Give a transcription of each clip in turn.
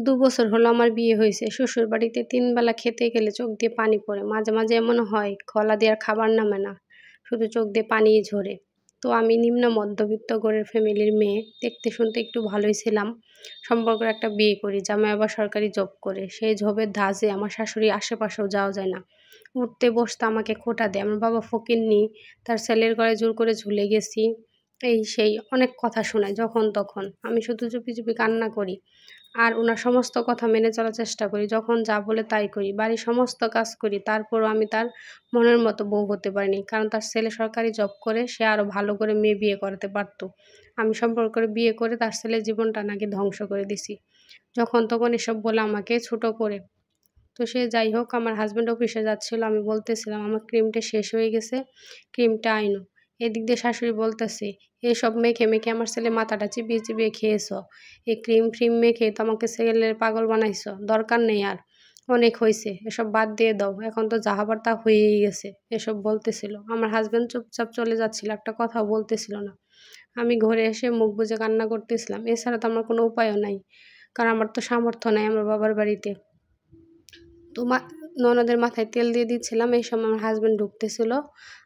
২ বছর হলো আমার বিয়ে হইছে। শ্বশুরবাড়িতে ৩ বেলা খেতে গেলে চোখ দিয়ে পানি পড়ে। মাঝে, মাঝে এমন হয় গলা দিয়ে আর খাবার নামে না। শুধু চোখ দিয়ে পানিই ঝরে। তো আমি নিম্ন মধ্যবিত্ত ঘরের ফ্যামিলির মেয়ে। দেখতে শুনতে একটু ভালোই ছিলাম। সম্পর্কের একটা বিয়ে করি। জামাই আবার সরকারি জব করে। সেই জবের ধাঁচে আমার শাশুড়ি আশেপাশেও যাওয়া যায় না। উঠতে বসতে আমাকে খোঁটা দেয়। আমার বাবা ফকিন্নি, তার ছেলের গলায় জোর করে ঝুলে গেছি। এই সেই অনেক কথা শোনায় যখন তখন। আমি শুধু চুপি, চুপি কান্না করি। আর উনার সমস্ত কথা মেনে চলার চেষ্টা করি। যখন যা বলে তাই করি। বাড়ির সমস্ত কাজ করি। তারপরও আমি তার মনের মতো বউ হতে পারিনি। কারণ তার ছেলে সরকারি জব করে, সে আরও ভালো করে মেয়ে বিয়ে করাতে পারত। আমি সম্পর্ক করে বিয়ে করে তার ছেলের জীবনটা নাকি ধ্বংস করে দিছি। যখন তখন এসব বলে আমাকে ছোট করে। তো সে যাই হোক, আমার হাসব্যান্ড অফিসে যাচ্ছিল। আমি বলতেছিলাম, আমার ক্রিমটা শেষ হয়ে গেছে, ক্রিমটা আইনো। এদিক দিয়ে শাশুড়ি বলতেছে, এসব মেখে মেখে আমার ছেলে মাথাটা চিবিয়ে চিবিয়ে খেয়েছ। এই ক্রিম ফ্রিম মেখে তো আমাকে ছেলের পাগল বানাইছ। দরকার নেই আর, অনেক হয়েছে, এসব বাদ দিয়ে দাও। এখন তো যা হবার তা হয়েই গেছে। এসব বলতেছিল। আমার হাসব্যান্ড চুপচাপ চলে যাচ্ছিল, একটা কথাও বলতেছিল না। আমি ঘরে এসে মুখ বুজে কান্না করতেছিলাম। এছাড়া তো আমার কোনো উপায়ও নাই, কারণ আমার তো সামর্থ্য নাই আমার বাবার বাড়িতে। তো ননদের মাথায় তেল দিয়ে দিচ্ছিলাম। এই সময় আমার হাসব্যান্ড ঢুকতেছিল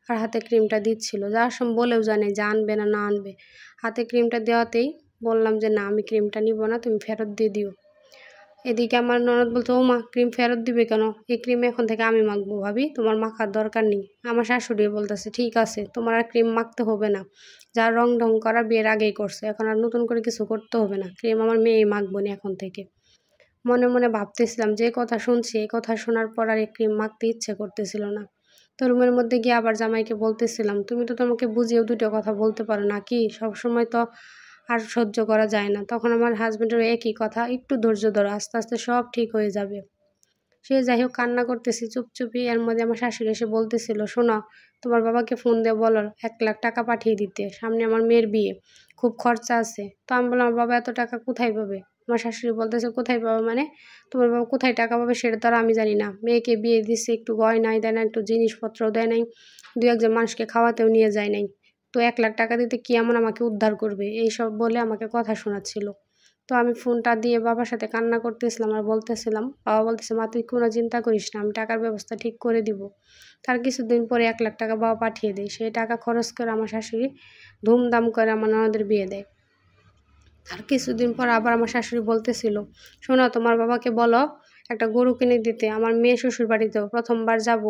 আর হাতে ক্রিমটা দিচ্ছিল। যাওয়ার সময় বলেও জানে যে আনবে না না আনবে। হাতে ক্রিমটা দেওয়াতেই বললাম যে না, আমি ক্রিমটা নিব না, তুমি ফেরত দিয়ে দিও। এদিকে আমার ননদ বলতো, ও মা, ক্রিম ফেরত দিবে কেন? এই ক্রিম এখন থেকে আমি মাখবো ভাবি, তোমার মাখার দরকার নেই। আমার শাশুড়ি বলতেছে, ঠিক আছে, তোমার আর ক্রিম মাখতে হবে না। যা রং ঢং করার বিয়ের আগেই করছে, এখন আর নতুন করে কিছু করতে হবে না। ক্রিম আমার মেয়েই মাখবো না এখন থেকে। মনে মনে ভাবতেছিলাম, যে কথা শুনছি এই কথা শোনার পর আর এই ক্রিম মাখতে ইচ্ছে করতেছিল না। তো রুমের মধ্যে গিয়ে আবার জামাইকে বলতেছিলাম, তুমি তো তোমাকে বুঝিয়েও দুটো কথা বলতে পারো না কি? সবসময় তো আর সহ্য করা যায় না। তখন আমার হাজব্যান্ডের একই কথা, একটু ধৈর্য ধরো, আস্তে আস্তে সব ঠিক হয়ে যাবে। সে যাই হোক, কান্না করতেছি চুপচুপি। এর মধ্যে আমার শাশুড়ি এসে বলতেছিল, শোনো, তোমার বাবাকে ফোন দিয়ে বলো 1 লাখ টাকা পাঠিয়ে দিতে, সামনে আমার মেয়ের বিয়ে, খুব খরচা আছে। তো আমি বললাম, আমার বাবা এত টাকা কোথায় পাবে? আমার শাশুড়ি বলতেছে, কোথায় পাবে মানে? তোমার বাবা কোথায় টাকা পাবে সেটা তো আর আমি জানি না। মেয়েকে বিয়ে দিচ্ছে, একটু গয়নাই দেয় না, একটু জিনিসপত্রও দেয় নাই, 2-1 মানুষকে খাওয়াতেও নিয়ে যায় নাই। তো 1 লাখ টাকা দিতে কি এমন আমাকে উদ্ধার করবে? এইসব বলে আমাকে কথা শোনাচ্ছিল। তো আমি ফোনটা দিয়ে বাবার সাথে কান্না করতেছিলাম আর বলতেছিলাম, বাবা বলতেছে, মা তুই কোনো চিন্তা করিস না, আমি টাকার ব্যবস্থা ঠিক করে দিব। তার কিছুদিন পরে 1 লাখ টাকা বাবা পাঠিয়ে দেয়। সেই টাকা খরচ করে আমার শাশুড়ি ধুমধাম করে আমার ননদের বিয়ে দেয়। আর কিছুদিন পর আবার আমার শাশুড়ি বলতেছিল, শোনো, তোমার বাবাকে বলো একটা গরু কিনে দিতে, আমার মেয়ে শ্বশুর বাড়িতেও প্রথমবার যাব,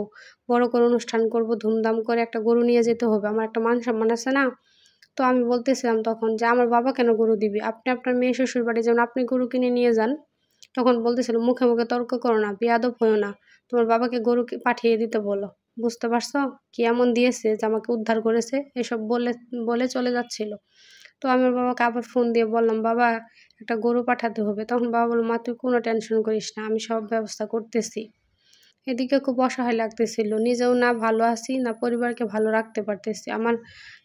বড় করে অনুষ্ঠান করব, ধুমধাম করে একটা গরু নিয়ে যেতে হবে, আমার একটা মান সম্মান আছে না? তো আমি বলতেছিলাম তখন যে, আমার বাবা কেন গরু দিবে? আপনি আপনার মেয়ে শ্বশুর বাড়ি যেমন আপনি গরু কিনে নিয়ে যান। তখন বলতেছিল, মুখে মুখে তর্ক করো না, বেয়াদব হইও না, তোমার বাবাকে গরু পাঠিয়ে দিতে বলো। বুঝতে পারছো কি এমন দিয়েছে যে আমাকে উদ্ধার করেছে? এসব বলে বলে চলে যাচ্ছিল। তো আমি আমার বাবাকে আবার ফোন দিয়ে বললাম, বাবা একটা গরু পাঠাতে হবে। তখন বাবা বলল, মা তুই কোনো টেনশন করিস না, আমি সব ব্যবস্থা করতেছি। এদিকে খুব অসহায় লাগতেছিল, নিজেও না ভালো আছি, না পরিবারকে ভালো রাখতে পারতেছি। আমার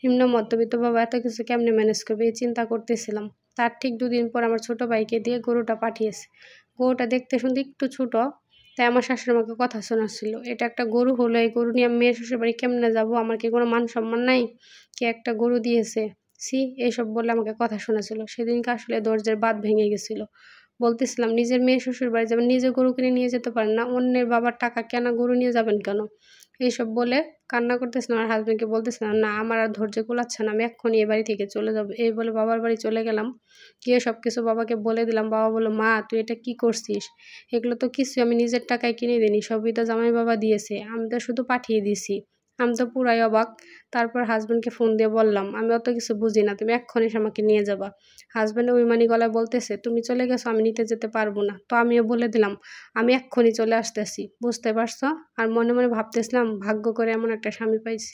নিম্ন মধ্যবিত্ত বাবা এত কিছু কেমনে ম্যানেজ করবে এই চিন্তা করতেছিলাম। তার ঠিক 2 দিন পর আমার ছোট ভাইকে দিয়ে গরুটা পাঠিয়েছে। গরুটা দেখতে শুনতে একটু ছোট, তাই আমার শাশুড়ি আমাকে কথা শোনাচ্ছিল, এটা একটা গরু হলো, এই গরু নিয়ে আমি মেয়ের শ্বশুর বাড়ি কেমনে যাবো? আমার কি কোনো মান সম্মান নাই? কে একটা গরু দিয়েছে, সি, এইসব বলে আমাকে কথা শোনাচ্ছিল। সেদিনকে আসলে দরজার বাঁধ ভেঙে গেছিল। বলতেছিলাম, নিজের মেয়ে শ্বশুর বাড়ি যাবেন, নিজে গরু কিনে নিয়ে যেতে পারেন না, অন্যের বাবার টাকা কেনা গরু নিয়ে যাবেন কেন? এইসব বলে কান্না করতেছিলাম। আমার হাজব্যান্ডকে বলতেছিলাম, না আমার আর ধৈর্য কুলাচ্ছে না, আমি এক্ষুনি এ বাড়ি থেকে চলে যাবো। এই বলে বাবার বাড়ি চলে গেলাম। গিয়ে সব কিছু বাবাকে বলে দিলাম। বাবা বললো, মা তুই এটা কি করছিস? এগুলো তো কিছু আমি নিজের টাকায় কিনে দিইনি, সবই তো জামাই বাবা দিয়েছে, আমি তো শুধু পাঠিয়ে দিছি। আমি তো পুরাই অবাক। তারপর হাজব্যান্ডকে ফোন দিয়ে বললাম, আমি অত কিছু বুঝি না, তুমি এক্ষুনি আমাকে নিয়ে যাবা। হাজব্যান্ড ওইমানি গলায় বলতেছে, তুমি চলে গেছো, আমি নিতে যেতে পারবো না। তো আমিও বলে দিলাম, আমি এক্ষুনি চলে আসতেছি, বুঝতে পারছো? আর মনে মনে ভাবতেছিলাম, ভাগ্য করে এমন একটা স্বামী পাইছি।